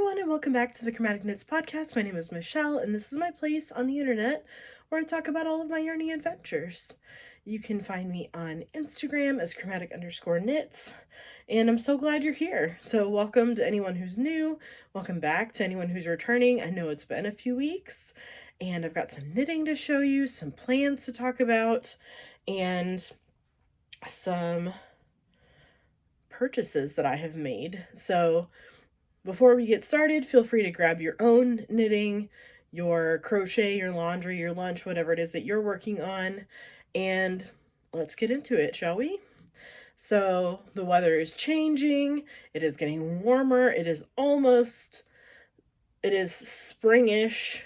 everyone, and welcome back to the Chromatic Knits Podcast. My name is Michelle, and this is my place on the internet where I talk about all of my yarning adventures. You can find me on Instagram as chromatic_knits, and I'm so glad you're here. So welcome to anyone who's new, welcome back to anyone who's returning. I know it's been a few weeks, and I've got some knitting to show you, some plans to talk about, and some purchases that I have made. So before we get started, feel free to grab your own knitting, your crochet, your laundry, your lunch, whatever it is that you're working on, and let's get into it, shall we? So the weather is changing, it is getting warmer, it is springish,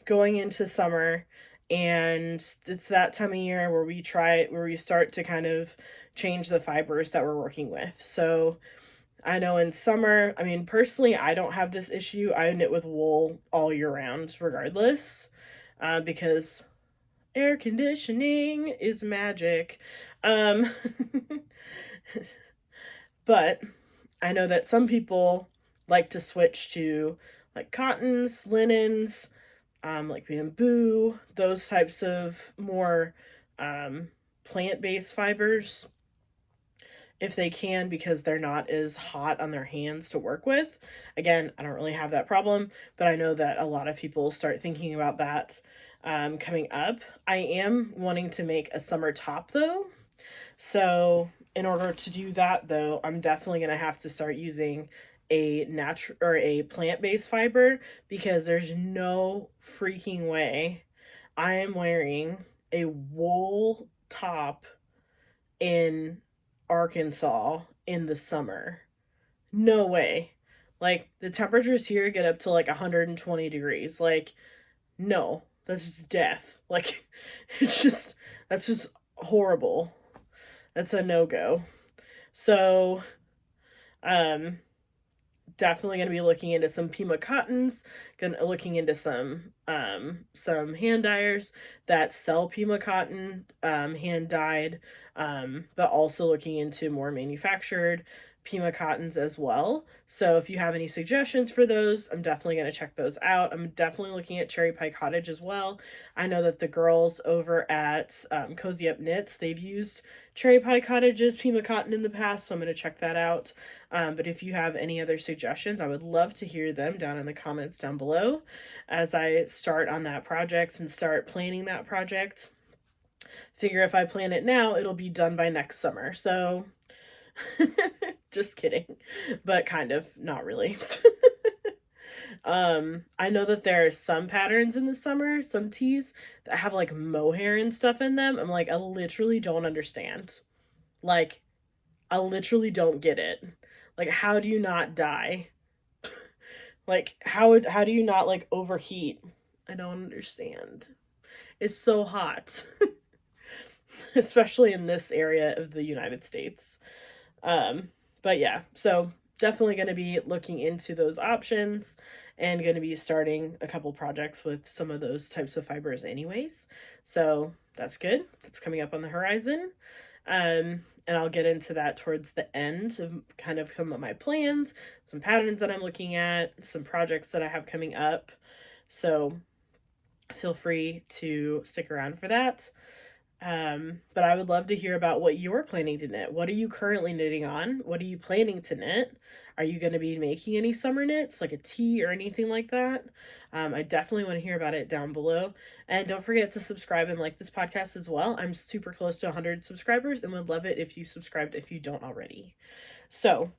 going into summer, and it's that time of year where we start to kind of change the fibers that we're working with. So I know in summer, personally, I don't have this issue. I knit with wool all year round, regardless, because air conditioning is magic. But I know that some people like to switch to like cottons, linens, like bamboo, those types of more plant-based fibers, if they can, because they're not as hot on their hands to work with. Again, I don't really have that problem, but I know that a lot of people start thinking about that coming up. I am wanting to make a summer top though. So in order to do that though, I'm definitely going to have to start using a natural or a plant-based fiber, because there's no freaking way I am wearing a wool top in Arkansas in the summer. No way. Like, the temperatures here get up to like 120 degrees. Like, no, that's just death. Like, that's just horrible. That's a no-go. So, definitely going to be looking into some Pima cottons, looking into some hand dyers that sell Pima cotton hand dyed, but also looking into more manufactured Pima cottons as well. So if you have any suggestions for those, I'm definitely going to check those out. I'm definitely looking at Cherry Pie Cottage as well. I know that the girls over at Cozy Up Knits, they've used Cherry Pie Cottage's Pima cotton in the past, so I'm going to check that out. But if you have any other suggestions, I would love to hear them down in the comments down below as I start on that project and start planning that project. Figure if I plan it now, it'll be done by next summer. So just kidding, but kind of, not really. I know that there are some patterns in the summer, some tees that have like mohair and stuff in them. I'm like, I literally don't understand. Like, I literally don't get it. Like, how do you not die? Like, how do you not like overheat? I don't understand. It's so hot. Especially in this area of the United States. But yeah, so definitely going to be looking into those options and going to be starting a couple projects with some of those types of fibers anyways. So that's good. That's coming up on the horizon. And I'll get into that towards the end of kind of some of my plans, some patterns that I'm looking at, some projects that I have coming up. So feel free to stick around for that. But I would love to hear about what you're planning to knit. What are you currently knitting on? What are you planning to knit? Are you going to be making any summer knits, like a tee or anything like that? I definitely want to hear about it down below. And don't forget to subscribe and like this podcast as well. I'm super close to 100 subscribers and would love it if you subscribed if you don't already. So,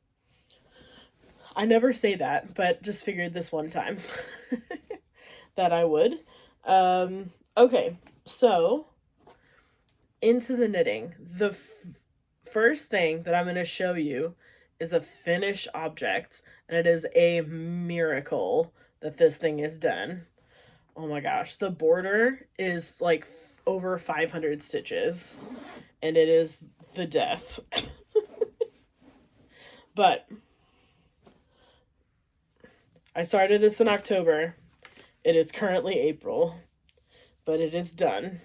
I never say that, but just figured this one time that I would. Okay, so into the knitting. The first thing that I'm going to show you is a finished object, and it is a miracle that this thing is done. Oh my gosh, the border is like over 500 stitches, and it is the death. But I started this in October. It is currently April, but it is done.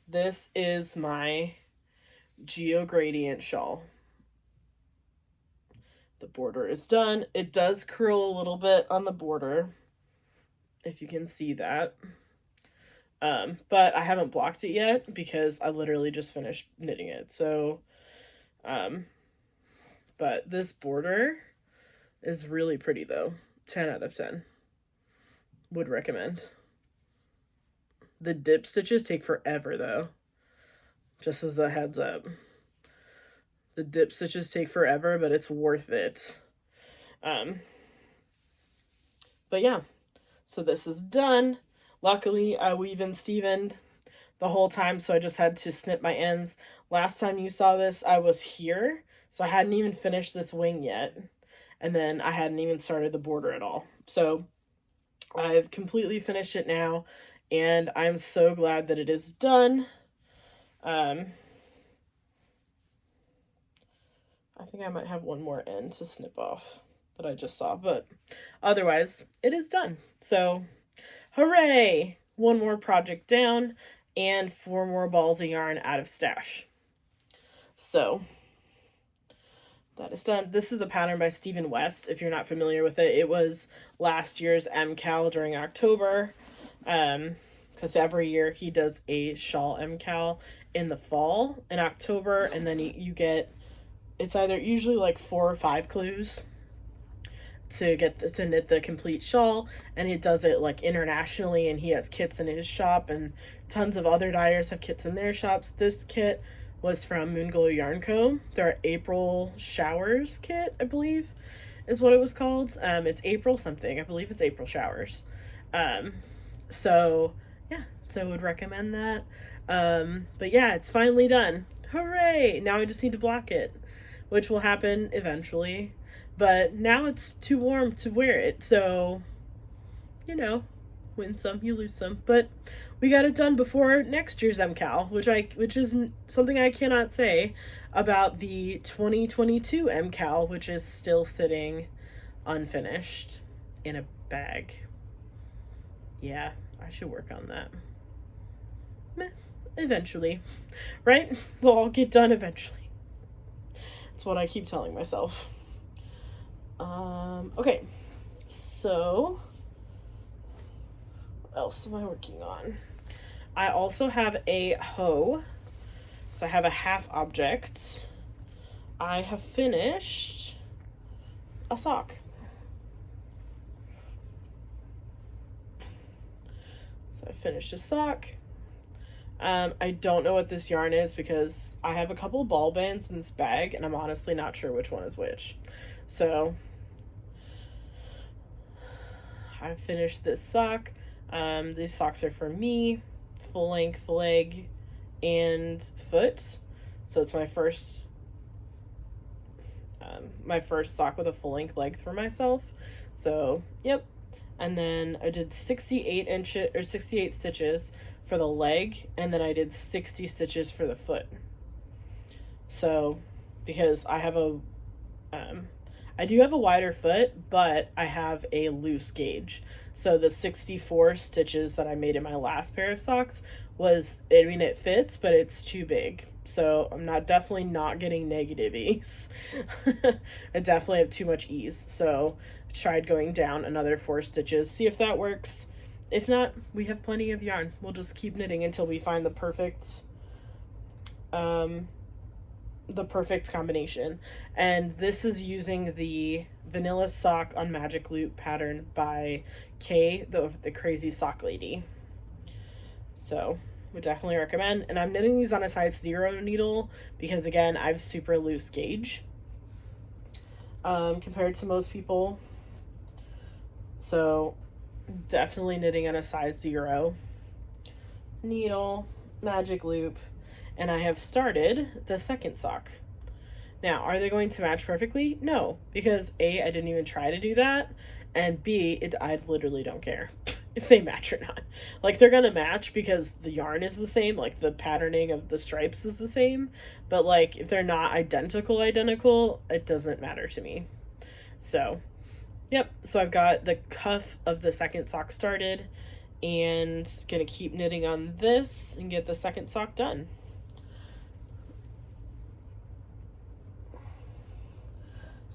This is my Geogradient shawl. The border is done. It does curl a little bit on the border, if you can see that. But I haven't blocked it yet because I literally just finished knitting it. So, but this border is really pretty though. 10 out of 10. Would recommend. The dip stitches take forever though. Just as a heads up. The dip stitches take forever, but it's worth it. But yeah, so this is done. Luckily, I weave and Stevened the whole time, so I just had to snip my ends. Last time you saw this, I was here, so I hadn't even finished this wing yet. And then I hadn't even started the border at all. So I've completely finished it now, and I'm so glad that it is done. I think I might have one more end to snip off that I just saw, but otherwise, it is done. So, hooray! One more project down, and 4 more balls of yarn out of stash. So, that is done. This is a pattern by Stephen West, if you're not familiar with it. It was last year's MCAL during October, because every year he does a shawl MCAL in the fall, in October, and then you get, it's either usually like 4 or 5 clues to knit the complete shawl, and he does it like internationally, and he has kits in his shop, and tons of other dyers have kits in their shops. This kit was from Moonglow Yarn Co. Their April Showers kit, I believe, is what it was called. It's April something. I believe it's April Showers. So yeah, so I would recommend that. But yeah, it's finally done. Hooray! Now I just need to block it, which will happen eventually. But now it's too warm to wear it, so, you know, win some, you lose some. But we got it done before next year's MCAL, which is something I cannot say about the 2022 MCAL, which is still sitting unfinished in a bag. Yeah, I should work on that. Meh, eventually, right? They'll all get done eventually. That's what I keep telling myself. Okay, so what else am I working on? I also have a hoe, so I have a half object. I have finished a sock. So I finished a sock. I don't know what this yarn is because I have a couple ball bands in this bag, and I'm honestly not sure which one is which. So I finished this sock. These socks are for me, full length leg and foot. So it's my first sock with a full length leg for myself. So yep. And then I did 68 stitches for the leg, and then I did 60 stitches for the foot. So because I do have a wider foot, but I have a loose gauge. So the 64 stitches that I made in my last pair of socks it fits, but it's too big. So I'm definitely not getting negative ease. I definitely have too much ease. So I tried going down another 4 stitches, see if that works. If not, we have plenty of yarn. We'll just keep knitting until we find the perfect combination. And this is using the vanilla sock on magic loop pattern by Kay, the crazy sock lady. So would definitely recommend. And I'm knitting these on a size 0 needle because again, I have super loose gauge compared to most people. So definitely knitting on a size 0 needle, magic loop. And I have started the second sock. Now, are they going to match perfectly? No, because A, I didn't even try to do that, and B, I literally don't care if they match or not. Like, they're gonna match because the yarn is the same, like, the patterning of the stripes is the same, but, like, if they're not identical, it doesn't matter to me. So, yep, so I've got the cuff of the second sock started, and gonna keep knitting on this and get the second sock done.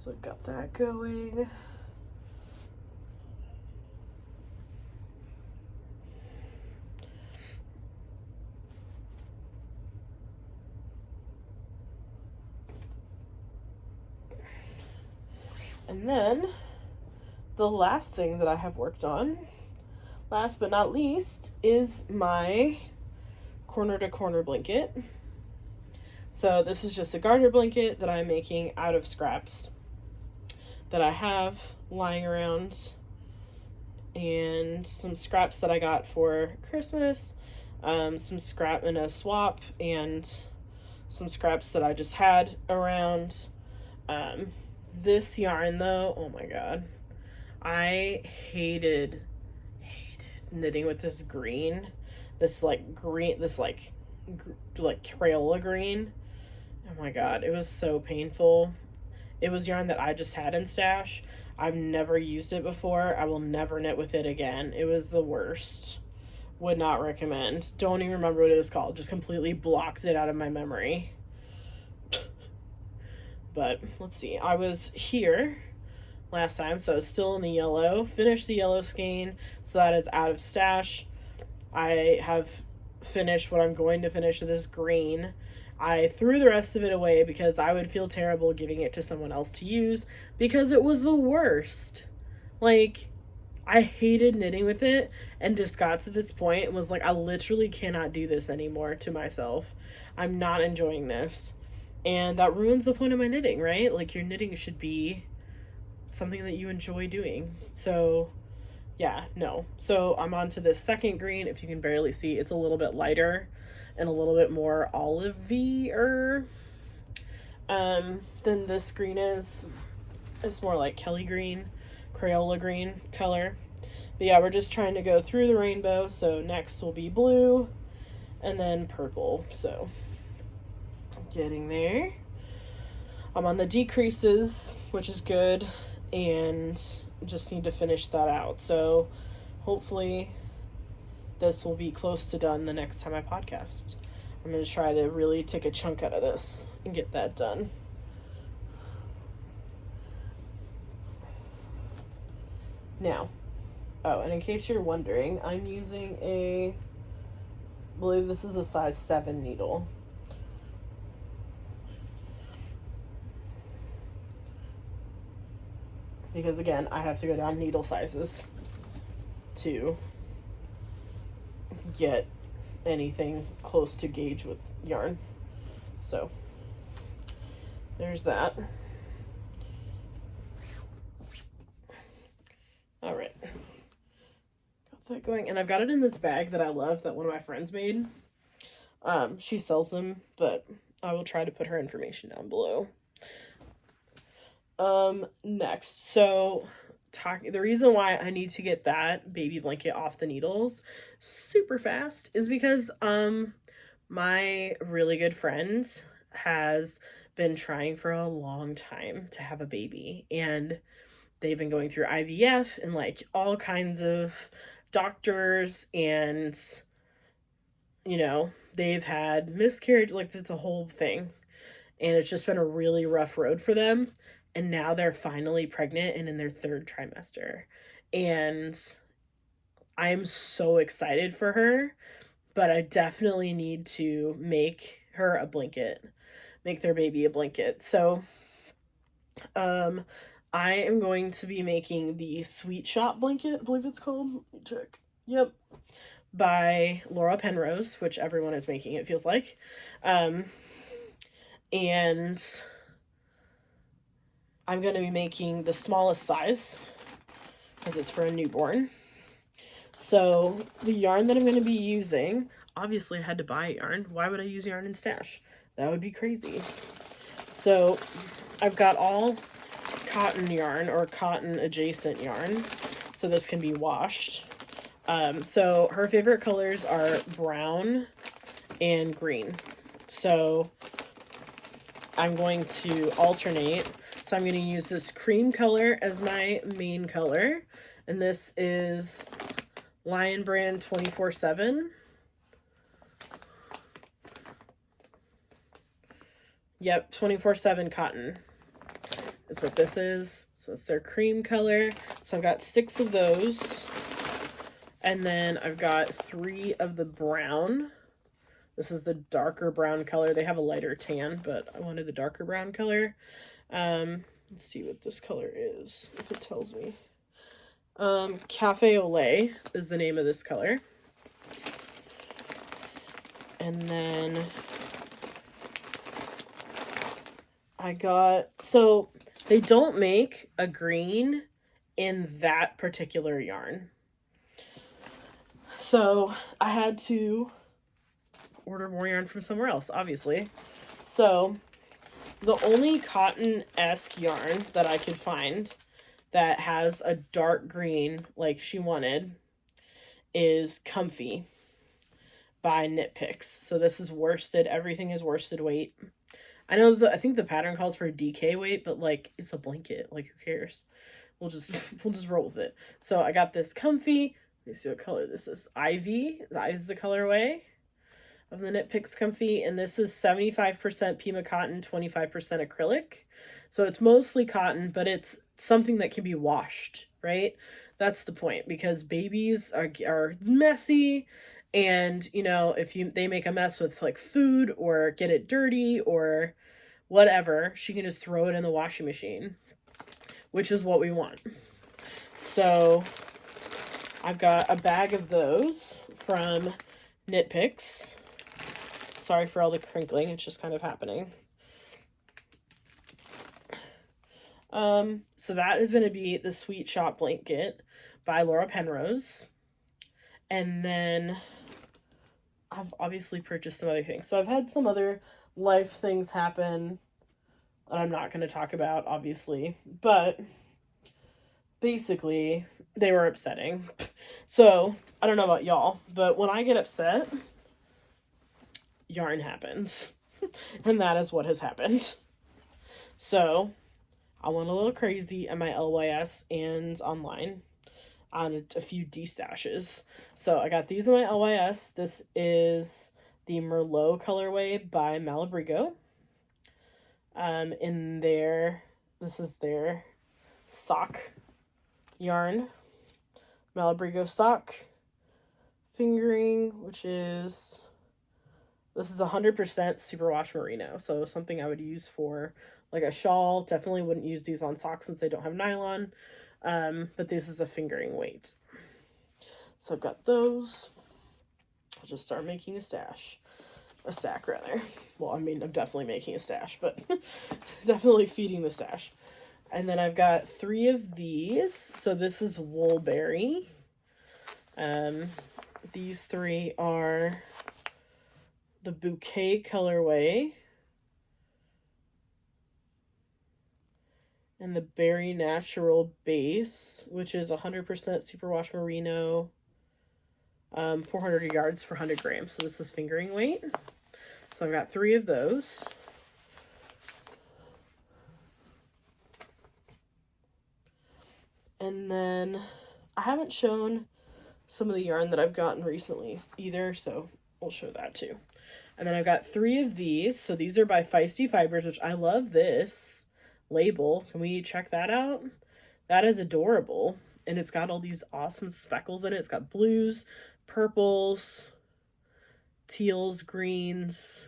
So I've got that going. And then the last thing that I have worked on, last but not least, is my corner to corner blanket. So this is just a garter blanket that I'm making out of scraps that I have lying around, and some scraps that I got for Christmas, some scrap in a swap, and some scraps that I just had around. This yarn though, oh my god, I hated knitting with this green, this Crayola green. Oh my god, it was so painful. It was yarn that I just had in stash. I've never used it before. I will never knit with it again. It was the worst. Would not recommend. Don't even remember what it was called. Just completely blocked it out of my memory. But let's see. I was here last time, so I was still in the yellow. Finished the yellow skein, so that is out of stash. I have finished what I'm going to finish of this green. I threw the rest of it away because I would feel terrible giving it to someone else to use because it was the worst. Like, I hated knitting with it and just got to this point and was like, I literally cannot do this anymore to myself. I'm not enjoying this. And that ruins the point of my knitting, right? Like, your knitting should be something that you enjoy doing. So, yeah, no. So I'm on to this second green. If you can barely see, it's a little bit lighter and a little bit more olivey-er than this green is. It's more like Kelly green, Crayola green color. But yeah, we're just trying to go through the rainbow. So next will be blue and then purple. So getting there. I'm on the decreases, which is good, and just need to finish that out. So hopefully this will be close to done the next time I podcast. I'm going to try to really take a chunk out of this and get that done. Now, oh, and in case you're wondering, I'm using I believe this is a size 7 needle. Because again, I have to go down needle sizes to get anything close to gauge with yarn. So there's that. All right, got that going, and I've got it in this bag that I love that one of my friends made. She sells them, but I will try to put her information down below. Next, so the reason why I need to get that baby blanket off the needles super fast is because my really good friend has been trying for a long time to have a baby, and they've been going through IVF and like all kinds of doctors, and you know, they've had miscarriage, like it's a whole thing, and it's just been a really rough road for them. And now they're finally pregnant and in their 3rd trimester. And I'm so excited for her, but I definitely need to make her a blanket, make their baby a blanket. So, I am going to be making the Sweet Shop blanket, I believe it's called. Let me check. Yep. By Laura Penrose, which everyone is making, it feels like. And I'm going to be making the smallest size because it's for a newborn. So the yarn that I'm going to be using, obviously I had to buy yarn. Why would I use yarn in stash? That would be crazy. So I've got all cotton yarn or cotton adjacent yarn, so this can be washed. So her favorite colors are brown and green. So I'm going to alternate. So I'm going to use this cream color as my main color. And this is Lion Brand 24/7. Yep, 24/7 cotton. is what this is. So it's their cream color. So I've got 6 of those. And then I've got 3 of the brown. This is the darker brown color. They have a lighter tan, but I wanted the darker brown color. Let's see what this color is, if it tells me. Cafe au lait is the name of this color. And then I got, so they don't make a green in that particular yarn. So I had to order more yarn from somewhere else, obviously. So the only cotton-esque yarn that I could find that has a dark green like she wanted is Comfy by Knit Picks. So this is worsted. Everything is worsted weight. I know I think the pattern calls for DK weight, but like it's a blanket. Like who cares? We'll just roll with it. So I got this Comfy. Let me see what color this is. Ivy. That is the colorway of the Knit Picks Comfy, and this is 75% Pima cotton, 25% acrylic. So it's mostly cotton, but it's something that can be washed, right? That's the point, because babies are messy, and you know, if they make a mess with like food or get it dirty or whatever, she can just throw it in the washing machine, which is what we want. So I've got a bag of those from Knit Picks. Sorry for all the crinkling, it's just kind of happening. So that is going to be the Sweet Shop Blanket by Laura Penrose. And then I've obviously purchased some other things. So I've had some other life things happen that I'm not going to talk about, obviously. But basically, they were upsetting. So I don't know about y'all, but when I get upset, yarn happens. And that is what has happened. So I went a little crazy at my LYS and online on a few destashes. So I got these in my LYS. This is the Merlot colorway by Malabrigo. This is their sock yarn. Malabrigo sock fingering, this is 100% superwash merino. So something I would use for like a shawl. Definitely wouldn't use these on socks since they don't have nylon. But this is a fingering weight. So I've got those. I'll just start making a stack rather. Well, I mean, I'm definitely making a stash, but definitely feeding the stash. And then I've got 3 of these. So this is Woolberry. These 3 are the Bouquet colorway and the Berry Natural base, which is 100% superwash merino, 400 yards for 100 grams. So this is fingering weight. So I've got 3 of those. And then I haven't shown some of the yarn that I've gotten recently either, so we'll show that too. And then I've got 3 of these. So these are by Feisty Fibers, which I love this label. Can we check that out? That is adorable. And it's got all these awesome speckles in it. It's got blues, purples, teals, greens.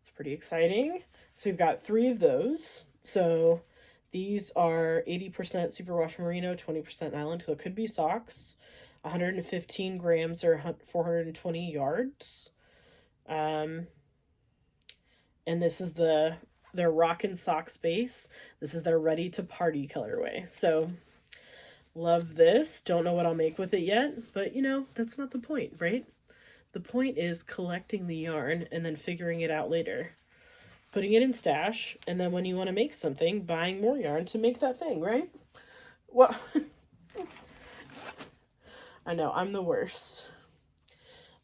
It's pretty exciting. So we've got 3 of those. So these are 80% superwash merino, 20% nylon, so it could be socks. 115 grams or 420 yards. And this is their Rockin' Socks base. This is their Ready to Party colorway. So love this. Don't know what I'll make with it yet, but you know, that's not the point, right? The point is collecting the yarn and then figuring it out later. Putting it in stash, and then when you want to make something, buying more yarn to make that thing, right? Well, I know, I'm the worst.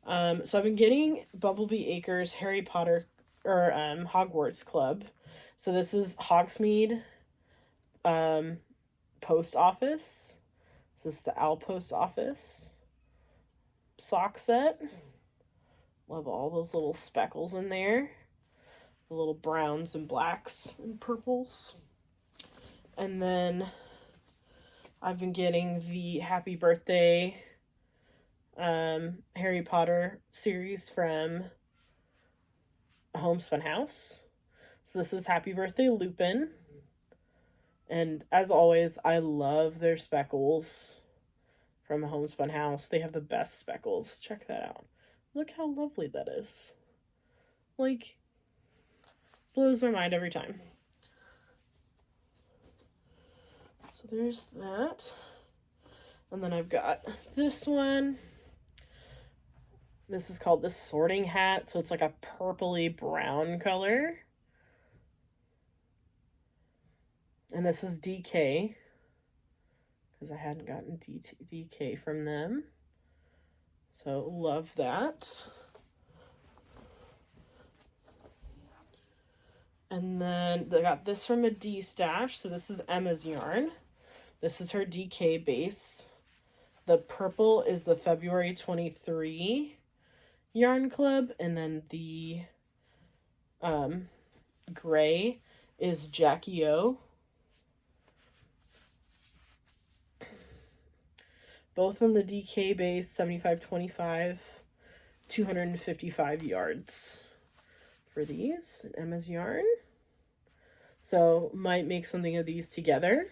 So I've been getting Bumblebee Acres Harry Potter, or Hogwarts Club. So this is Hogsmeade Post Office. This is the Owl Post Office sock set. Love all those little speckles in there. The little browns and blacks and purples. And then I've been getting the Happy Birthday Harry Potter series from Homespun House. So this is Happy Birthday Lupin. And as always, I love their speckles from Homespun House. They have the best speckles. Check that out. Look how lovely that is. Like, blows my mind every time. So there's that. And then I've got this one. This is called the Sorting Hat. So it's like a purpley brown color. And this is DK. Because I hadn't gotten DK from them. So love that. And then they got this from a D stash. So this is Emma's yarn. This is her DK base. The purple is the February 23 yarn club. And then the gray is Jackie O. Both on the DK base, 75-25, 255 yards for these. Emma's yarn. So might make something of these together.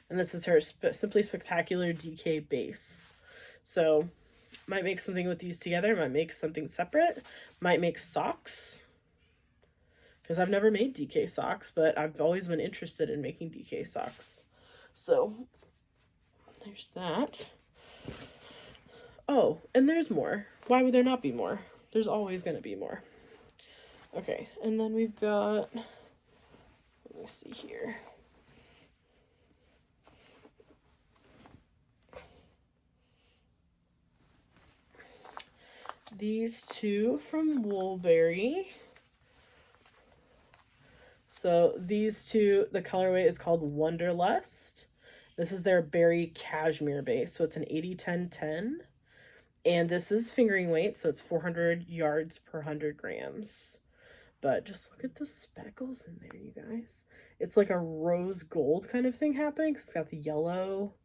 And this is her Simply Spectacular DK base. So might make something with these together. Might make something separate. Might make socks. Because I've never made DK socks, but I've always been interested in making DK socks. So there's that. Oh, and there's more. Why would there not be more? There's always going to be more. Okay, and then we've got, let me see here. These two from Woolberry. So these two, the colorway is called Wonderlust. This is their berry cashmere base. So it's an 80-10-10. And this is fingering weight. So it's 400 yards per 100 grams. But just look at the speckles in there, you guys. It's like a rose gold kind of thing happening. It's got the yellow.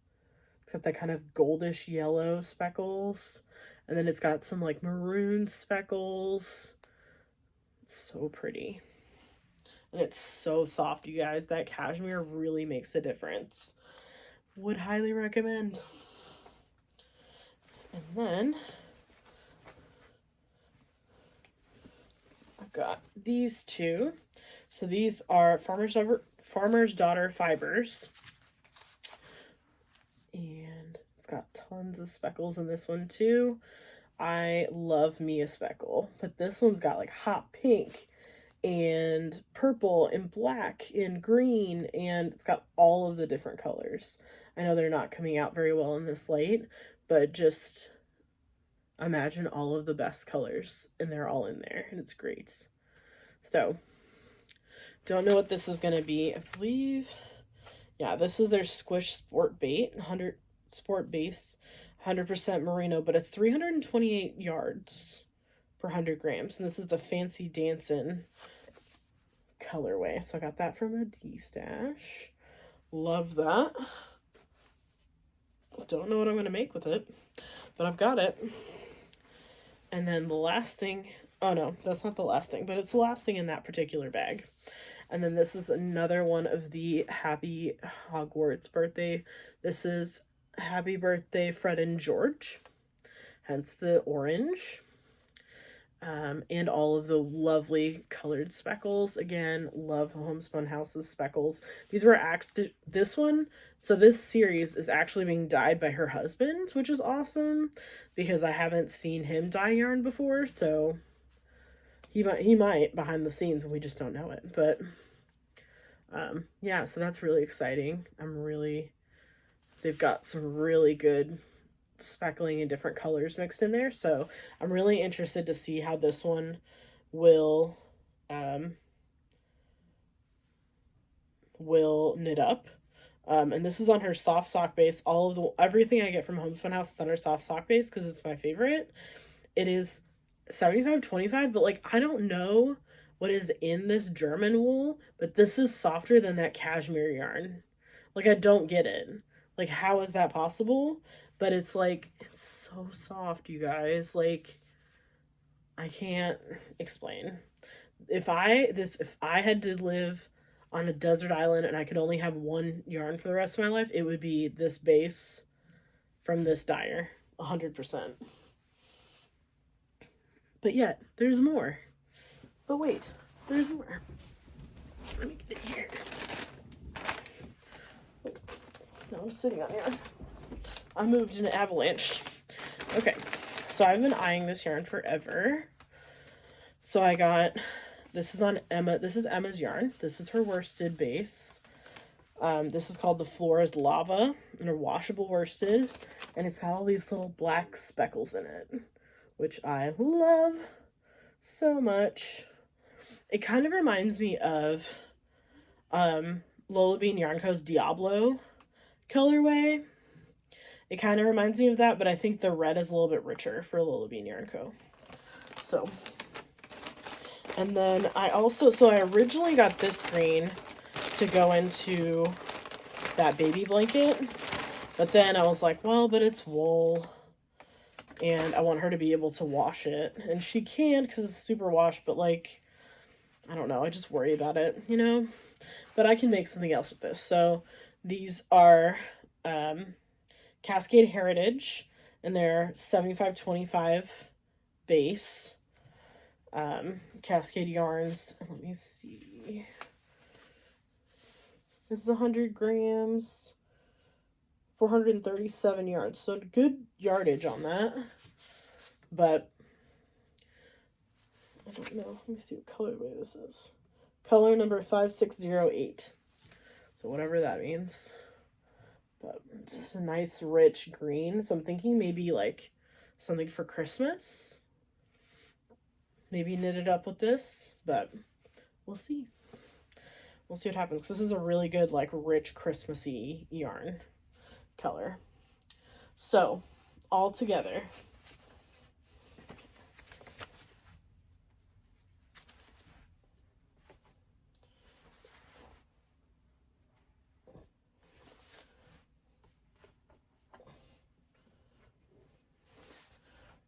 It's got that kind of goldish yellow speckles. And then it's got some like maroon speckles. It's so pretty. And it's so soft, you guys. That cashmere really makes a difference. Would highly recommend. And then I've got these two. So these are Farmer's Daughter fibers. And it's got tons of speckles in this one too. I love me a speckle, but this one's got like hot pink and purple and black and green, and it's got all of the different colors. I know they're not coming out very well in this light, but just imagine all of the best colors, and they're all in there, and it's great. So, don't know what this is going to be. I believe, yeah, this is their Squish Sport Bait, 100 Sport Base, 100% merino, but it's 328 yards per 100 grams, and this is the Fancy Dancin' colorway. So I got that from a D stash. Love that. Don't know what I'm going to make with it, but I've got it. And then the last thing, oh no, that's not the last thing, but it's the last thing in that particular bag. And then this is another one of the Happy Hogwarts birthday. This is Happy Birthday Fred and George, hence the orange. And all of the lovely colored speckles. Again, love Homespun House's speckles. These were this one, so this series is actually being dyed by her husband, which is awesome because I haven't seen him dye yarn before, so he might behind the scenes and we just don't know it. But yeah, so that's really exciting. They've got some really good speckling in different colors mixed in there, so I'm really interested to see how this one will knit up. And this is on her soft sock base. Everything I get from Homespun House is on her soft sock base because it's my favorite. It is 75-25, but like I don't know what is in this German wool, but this is softer than that cashmere yarn. Like, I don't get it. Like, how is that possible? But it's like, it's so soft, you guys. Like, I can't explain. If I had to live on a desert island and I could only have one yarn for the rest of my life, it would be this base from this dyer, 100%. But yet, there's more. But wait, there's more. Let me get it here. Oh, no, I'm sitting on yarn. I moved and it avalanched. Okay, so I've been eyeing this yarn forever. So I got, this is on Emma, this is Emma's yarn. This is her worsted base. This is called the Flora's Lava, and a washable worsted. And it's got all these little black speckles in it, which I love so much. It kind of reminds me of Lola Bean Yarn Co.'s Diablo colorway. It kind of reminds me of that, but I think the red is a little bit richer for Lola Bean Yarn Co. So, and then I originally got this green to go into that baby blanket, but then I was like, well, but it's wool, and I want her to be able to wash it, and she can because it's super wash, but like, I don't know, I just worry about it, you know, but I can make something else with this. So these are Cascade Heritage, and they're 75-25 base Cascade yarns. Let me see. This is 100 grams, 437 yards. So good yardage on that. But I don't know. Let me see what colorway this is. Color number 5608. So whatever that means. But it's just a nice rich green. So I'm thinking maybe like something for Christmas. Maybe knit it up with this. But we'll see. We'll see what happens. Because this is a really good, like, rich Christmassy yarn color. So, all together,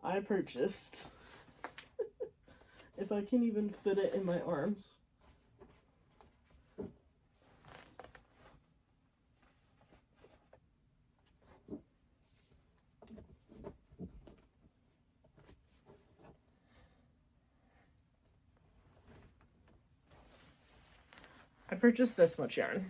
I purchased, if I can even fit it in my arms, this much yarn.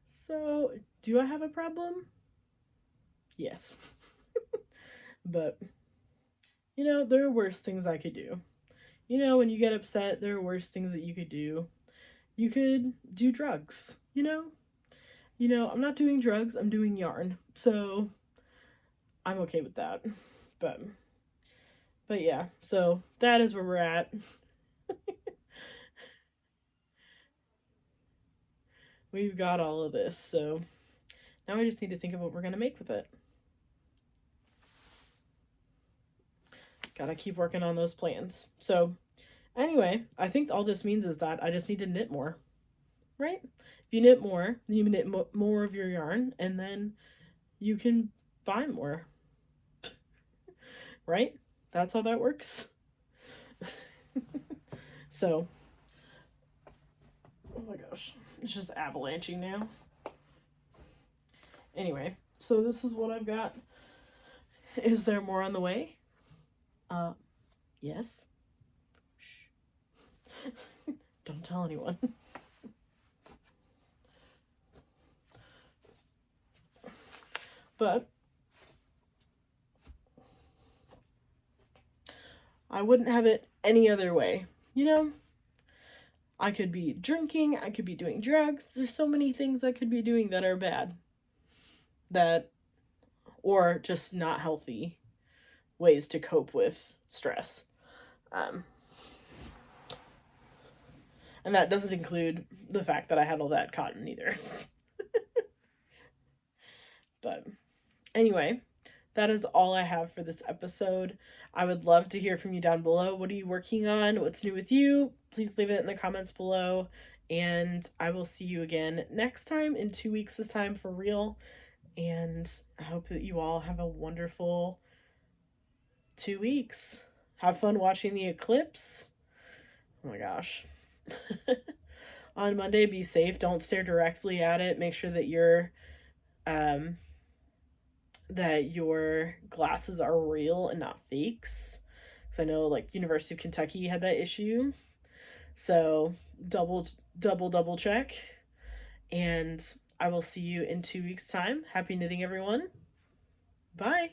So, do I have a problem? Yes. But, you know, there are worse things I could do. You know, when you get upset, there are worse things that you could do. You could do drugs, you know? You know, I'm not doing drugs, I'm doing yarn. So, I'm okay with that. But yeah, so that is where we're at. We've got all of this, so now I just need to think of what we're going to make with it. Gotta keep working on those plans. So anyway, I think all this means is that I just need to knit more, right? If you knit more, you knit more of your yarn, and then you can buy more, right? That's how that works. So, oh my gosh, it's just avalanching now. Anyway, so this is what I've got. Is there more on the way? Yes. Shh. Don't tell anyone. But I wouldn't have it any other way. You know, I could be drinking, I could be doing drugs. There's so many things I could be doing that are bad. Or just not healthy ways to cope with stress. And that doesn't include the fact that I had all that cotton either. But anyway, that is all I have for this episode. I would love to hear from you down below. What are you working on? What's new with you? Please leave it in the comments below. And I will see you again next time in 2 weeks this time for real. And I hope that you all have a wonderful 2 weeks. Have fun watching the eclipse. Oh my gosh. On Monday, be safe. Don't stare directly at it. Make sure that your glasses are real and not fakes. Because I know like University of Kentucky had that issue. So double check. And I will see you in 2 weeks' time. Happy knitting, everyone. Bye.